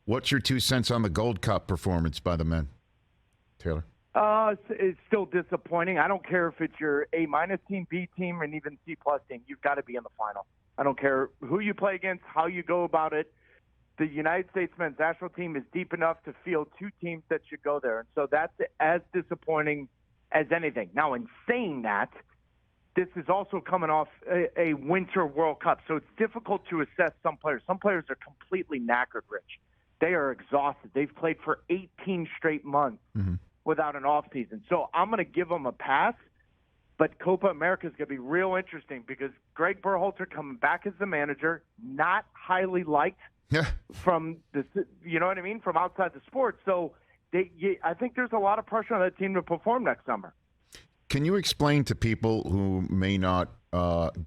What's your 2 cents on the Gold Cup performance by the men, Taylor? It's still disappointing. I don't care if it's your A- team, B team, and even C+ team. You've got to be in the final. I don't care who you play against, how you go about it. The United States men's national team is deep enough to field 2 teams that should go there. And so that's as disappointing as anything. Now, in saying that, this is also coming off a Winter World Cup. So it's difficult to assess some players. Some players are completely knackered, Rich. They are exhausted. They've played for 18 straight months without an offseason. So I'm going to give them a pass. But Copa America is going to be real interesting because Greg Berhalter coming back as the manager, not highly liked from the, you know what I mean, from outside the sport. So I think there's a lot of pressure on that team to perform next summer. Can you explain to people who may not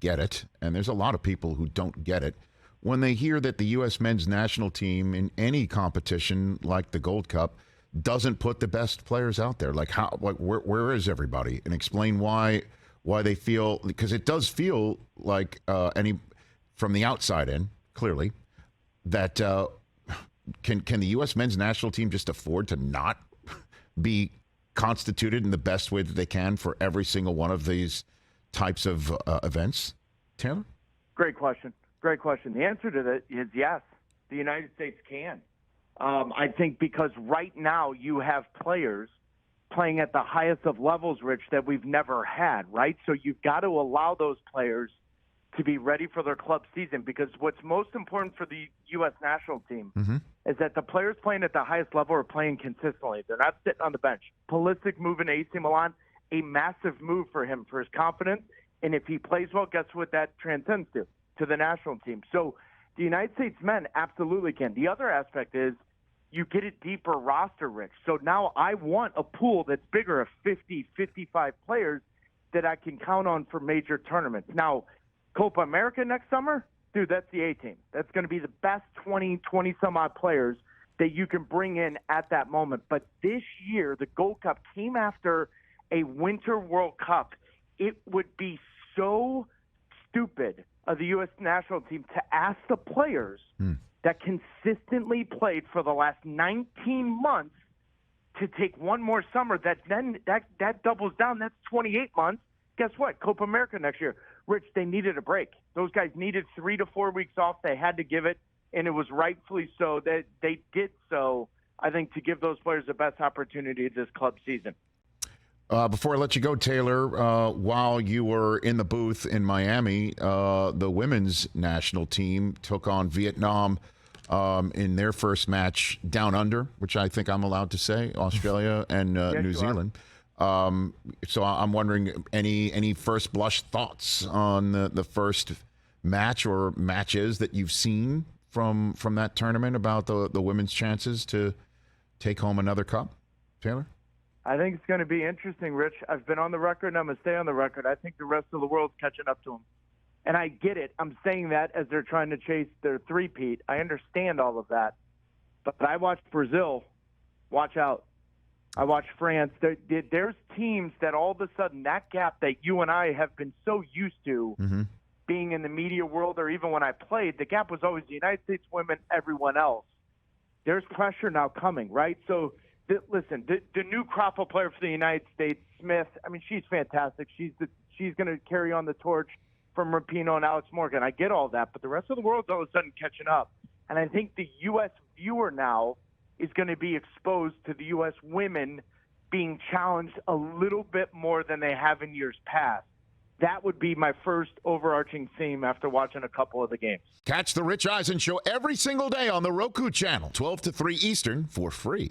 get it, and there's a lot of people who don't get it, when they hear that the U.S. men's national team in any competition like the Gold Cup doesn't put the best players out there? Like, how? Like, where is everybody? And explain why they feel, because it does feel like from the outside in, clearly, that can the U.S. men's national team just afford to not be constituted in the best way that they can for every single one of these types of events, Taylor? Great question. The answer to that is yes. The United States can. I think because right now you have players playing at the highest of levels, Rich, that we've never had, right? So you've got to allow those players to be ready for their club season, because what's most important for the U.S. national team is that the players playing at the highest level are playing consistently. They're not sitting on the bench. Pulisic moving to AC Milan, a massive move for him, for his confidence. And if he plays well, guess what that transcends to the national team. So the United States men absolutely can. The other aspect is you get a deeper roster, Rich. So now I want a pool that's bigger of 50, 55 players that I can count on for major tournaments. Now, Copa America next summer, dude, that's the A-team. That's going to be the best 20-some-odd players that you can bring in at that moment. But this year, the Gold Cup came after a Winter World Cup. It would be so stupid of the U.S. national team to ask the players that consistently played for the last 19 months to take one more summer. That doubles down. That's 28 months. Guess what? Copa America next year. Rich, they needed a break. Those guys needed 3 to 4 weeks off. They had to give it, and it was rightfully so. They did so, I think, to give those players the best opportunity this club season. Before I let you go, Taylor, while you were in the booth in Miami, the women's national team took on Vietnam in their first match down under, which I think I'm allowed to say, Australia and New Zealand. So I'm wondering, any first blush thoughts on the first match or matches that you've seen from that tournament about the women's chances to take home another cup, Taylor? I think it's going to be interesting, Rich. I've been on the record, and I'm going to stay on the record. I think the rest of the world's catching up to them. And I get it. I'm saying that as they're trying to chase their three-peat. I understand all of that. But I watched Brazil. Watch out. I watched France. There's teams that all of a sudden, that gap that you and I have been so used to being in the media world, or even when I played, the gap was always the United States women, everyone else. There's pressure now coming, right? So, listen, the new crop of player for the United States, Smith, I mean, she's fantastic. She's going to carry on the torch from Rapinoe and Alex Morgan. I get all that, but the rest of the world's all of a sudden catching up. And I think the U.S. viewer now is going to be exposed to the U.S. women being challenged a little bit more than they have in years past. That would be my first overarching theme after watching a couple of the games. Catch the Rich Eisen Show every single day on the Roku channel, 12 to 3 Eastern, for free.